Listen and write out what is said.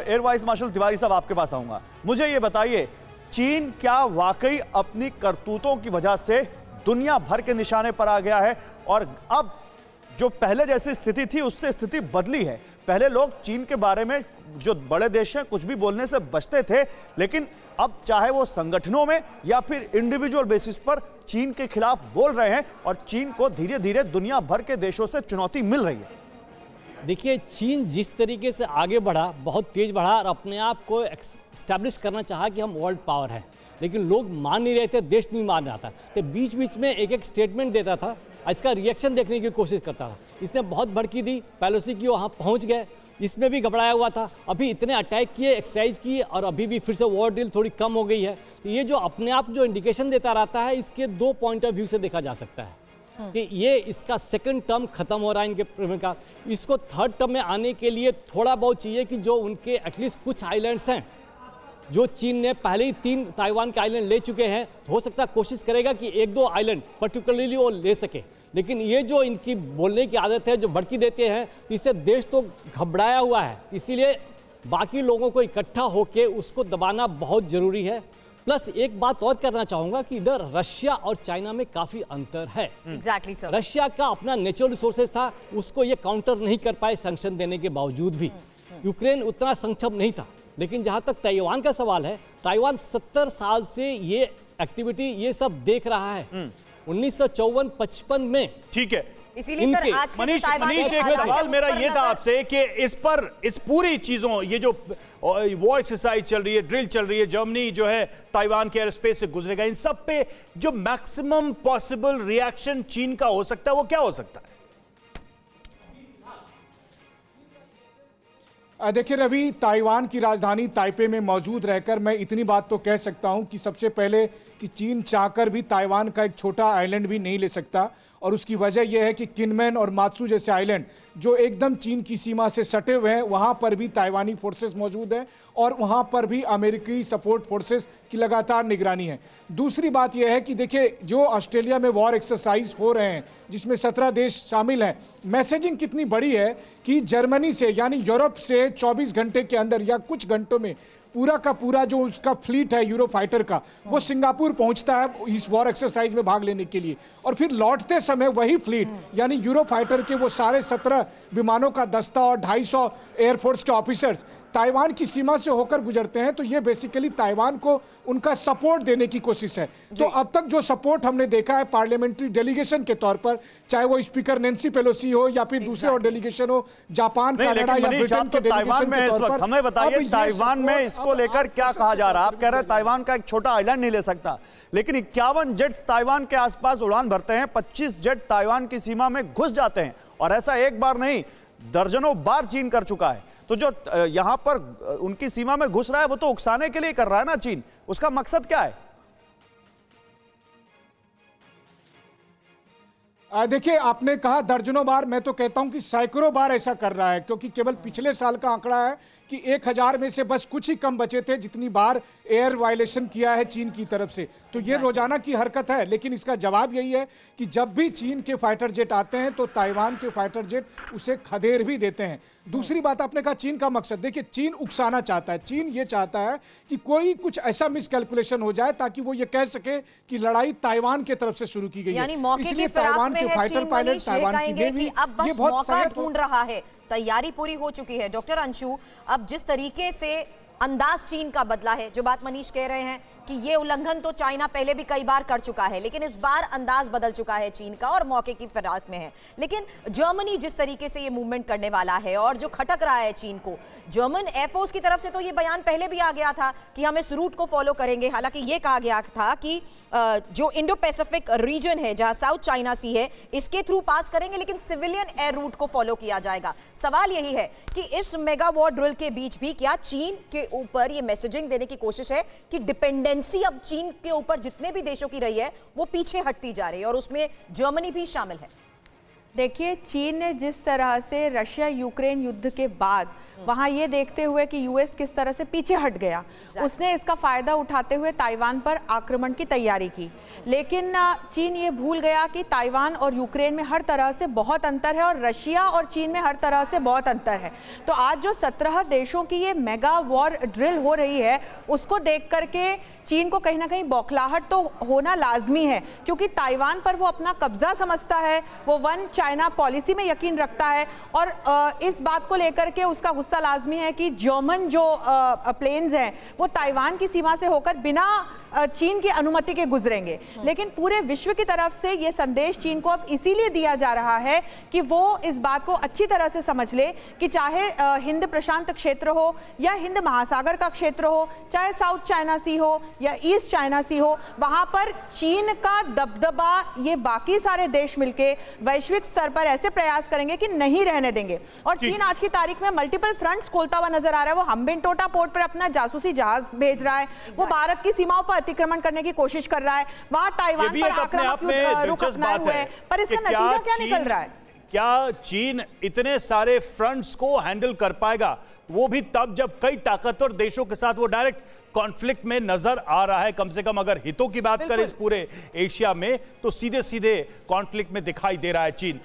Air vice marshal Tiwari साहब, आपके पास आऊंगा। मुझे ये बताइए, चीन क्या वाकई अपनी करतूतों की वजह से दुनिया भर के निशाने पर आ गया है और अब जो पहले जैसी स्थिति थी उससे स्थिति बदली है? पहले लोग चीन के बारे में, जो बड़े देश हैं, कुछ भी बोलने से बचते थे, लेकिन अब चाहे वो संगठनों में या फिर इंडिविजुअल बेसिस पर चीन के खिलाफ बोल रहे हैं और चीन को धीरे धीरे दुनिया भर के देशों से चुनौती मिल रही है। देखिए, चीन जिस तरीके से आगे बढ़ा, बहुत तेज बढ़ा और अपने आप को एस्टैब्लिश करना चाहा कि हम वर्ल्ड पावर है, लेकिन लोग मान नहीं रहे थे, देश नहीं मान रहा था। तो बीच बीच में एक एक स्टेटमेंट देता था, इसका रिएक्शन देखने की कोशिश करता था। इसने बहुत भड़की दी, पेलोसी की वहाँ पहुँच गए, इसमें भी घबराया हुआ था। अभी इतने अटैक किए, एक्सरसाइज किए और अभी भी फिर से वॉर डील थोड़ी कम हो गई है। तो ये जो अपने आप जो इंडिकेशन देता रहता है, इसके दो पॉइंट ऑफ व्यू से देखा जा सकता है कि ये इसका सेकंड टर्म खत्म हो रहा है इनके प्रेम का। इसको थर्ड टर्म में आने के लिए थोड़ा बहुत चाहिए कि जो उनके एटलीस्ट कुछ आइलैंड्स हैं, जो चीन ने पहले ही 3 ताइवान के आइलैंड ले चुके हैं, हो सकता है कोशिश करेगा कि 1-2 आइलैंड पर्टिकुलरली वो ले सके। लेकिन ये जो इनकी बोलने की आदत है, जो भड़की देते हैं, इससे देश तो घबराया हुआ है। इसीलिए बाकी लोगों को इकट्ठा होकर उसको दबाना बहुत ज़रूरी है। प्लस एक बात और करना चाहूंगा कि इधर रशिया और चाइना में काफी अंतर है। Exactly sir. रशिया का अपना नेचुरल रिसोर्सेज था, उसको ये काउंटर नहीं कर पाए सैंक्शन देने के बावजूद भी। यूक्रेन उतना सक्षम नहीं था। लेकिन जहां तक ताइवान का सवाल है, ताइवान 70 साल से ये एक्टिविटी, ये सब देख रहा है। 1954-55 में, ठीक है, इसीलिए सर आज मनीष एक सवाल मेरा ये था आपसे कि इस पूरी चीजों, ये जो वॉर एक्सरसाइज चल रही है, ड्रिल चल रही है, जर्मनी जो है ताइवान के एयर स्पेस से गुजरेगा, इन सब पे जो मैक्सिमम पॉसिबल रिएक्शन चीन का हो सकता है, वो क्या हो सकता है? देखिए रवि, ताइवान की राजधानी ताइपे में मौजूद रहकर मैं इतनी बात तो कह सकता हूं कि सबसे पहले कि चीन चाहकर भी ताइवान का एक छोटा आइलैंड भी नहीं ले सकता। और उसकी वजह यह है कि किनमेन और मात्सू जैसे आइलैंड जो एकदम चीन की सीमा से सटे हुए हैं, वहां पर भी ताइवानी फोर्सेस मौजूद हैं और वहां पर भी अमेरिकी सपोर्ट फोर्सेस की लगातार निगरानी है। दूसरी बात यह है कि देखिए, जो ऑस्ट्रेलिया में वॉर एक्सरसाइज हो रहे हैं, जिसमें 17 देश शामिल हैं, मैसेजिंग कितनी बड़ी है कि जर्मनी से, यानी यूरोप से 24 घंटे के अंदर या कुछ घंटों में पूरा का पूरा जो उसका फ्लीट है यूरो फाइटर का, वो सिंगापुर पहुंचता है इस वॉर एक्सरसाइज में भाग लेने के लिए। और फिर लौटते समय वही फ्लीट, यानी यूरो फाइटर के वो सारे 17 विमानों का दस्ता और 250 एयरफोर्स के ऑफिसर्स ताइवान की सीमा से होकर गुजरते हैं। तो ये बेसिकली ताइवान को उनका सपोर्ट देने की कोशिश है। तो अब तक जो सपोर्ट हमने देखा है पार्लियामेंट्री डेलीगेशन के तौर पर, चाहे वो स्पीकर नैन्सी पेलोसी हो या फिर दूसरे और डेलीगेशन हो, जापान, कनाडा या ब्रिटेन के ताइवान में इस वक्त, हमें बताइए ताइवान में इसको लेकर क्या कहा जा रहा है? आप कह रहे हैं ताइवान का एक छोटा आइलैंड नहीं ले सकता, लेकिन 51 जेट्स ताइवान के आसपास उड़ान भरते हैं, 25 जेट ताइवान की सीमा में घुस जाते हैं और ऐसा एक बार नहीं, दर्जनों बार चीन कर चुका है। तो जो यहां पर उनकी सीमा में घुस रहा है, वो तो उकसाने के लिए कर रहा है ना चीन। उसका मकसद क्या है? देखिए, आपने कहा दर्जनों बार, मैं तो कहता हूं कि सैकड़ों बार ऐसा कर रहा है, क्योंकि केवल पिछले साल का आंकड़ा है कि 1000 में से बस कुछ ही कम बचे थे जितनी बार एयर वायलेशन किया है चीन की तरफ से। तो ये रोजाना की हरकत है। लेकिन इसका जवाब यही है कि जब भी चीन के फाइटर जेट आते हैं तो ताइवान के फाइटर जेट उसे खदेड़ भी देते हैं। दूसरी बात आपने कहा चीन का मकसद, देखिए चीन उकसाना चाहता है। चीन ये चाहता है कि कोई कुछ ऐसा मिसकैलकुलेशन हो जाए ताकि वो ये कह सके कि लड़ाई ताइवान की तरफ से शुरू की गई है। इसलिए ताइवान के फाइटर पायलट ताइवान की देवी, अब बस मौका ढूंढ रहा है, तैयारी पूरी हो चुकी है। डॉक्टर अंशु, अब जिस तरीके से अंदाज चीन का बदला है, जो बात मनीष कह रहे हैं कि ये उल्लंघन तो चाइना पहले भी कई बार कर चुका है, लेकिन इस बार अंदाज बदल चुका है चीन का और मौके की फिराक में है। लेकिन जर्मनी जिस तरीके से ये मूवमेंट करने वाला है और जो खटक रहा है चीन को, जर्मन एयरफोर्स की तरफ से तो ये बयान पहले भी आ गया था कि हम इस रूट को फॉलो करेंगे। हालांकि ये कहा गया था कि जो इंडो पैसिफिक रीजन है, जहां साउथ चाइना सी है, इसके थ्रू पास करेंगे, लेकिन सिविलियन एयर रूट को फॉलो किया जाएगा। सवाल यही है कि इस मेगा वॉर ड्रिल के बीच भी क्या चीन के ऊपर ये मैसेजिंग देने की कोशिश है कि डिपेंडेंसी अब चीन के ऊपर जितने भी देशों की रही है वो पीछे हटती जा रही है और उसमें जर्मनी भी शामिल है? देखिए, चीन ने जिस तरह से रशिया यूक्रेन युद्ध के बाद वहां ये देखते हुए कि यूएस किस तरह से पीछे हट गया, उसने इसका फायदा उठाते हुए ताइवान पर आक्रमण की तैयारी की। लेकिन चीन ये भूल गया कि ताइवान और यूक्रेन में हर तरह से बहुत अंतर है और रशिया और चीन में हर तरह से बहुत अंतर है। तो आज जो 17 देशों की ये मेगा वॉर ड्रिल हो रही है, उसको देख करके चीन को कहीं ना कहीं बौखलाहट तो होना लाजमी है, क्योंकि ताइवान पर वो अपना कब्जा समझता है, वो वन चाइना पॉलिसी में यकीन रखता है और इस बात को लेकर के उसका गुस्सा लाजमी है कि जर्मन जो प्लेन्स हैं वो ताइवान की सीमा से होकर बिना चीन की अनुमति के गुजरेंगे। लेकिन पूरे विश्व की तरफ से ये संदेश चीन को अब इसीलिए दिया जा रहा है कि वो इस बात को अच्छी तरह से समझ ले कि चाहे हिंद प्रशांत क्षेत्र हो या हिंद महासागर का क्षेत्र हो, चाहे साउथ चाइना सी हो या ईस्ट चाइना सी हो, वहां पर चीन का दबदबा ये बाकी सारे देश मिलके वैश्विक स्तर पर ऐसे प्रयास करेंगे कि नहीं रहने देंगे। और चीन आज की तारीख में मल्टीपल फ्रंट्स खोलता हुआ नजर आ रहा है। वो हम्बेनटोटा पोर्ट पर अपना जासूसी जहाज भेज रहा है, वो भारत की सीमाओं पर अतिक्रमण करने की कोशिश कर रहा है, वहां ताइवान पर आक्रामक रुख अपनाए हुए है, पर इसका नतीजा क्या निकल रहा है? क्या चीन इतने सारे फ्रंट्स को हैंडल कर पाएगा? वो भी तब जब कई ताकतवर देशों के साथ वो डायरेक्ट कॉन्फ्लिक्ट में नजर आ रहा है। कम से कम अगर हितों की बात करें इस पूरे एशिया में, तो सीधे सीधे कॉन्फ्लिक्ट में दिखाई दे रहा है चीन।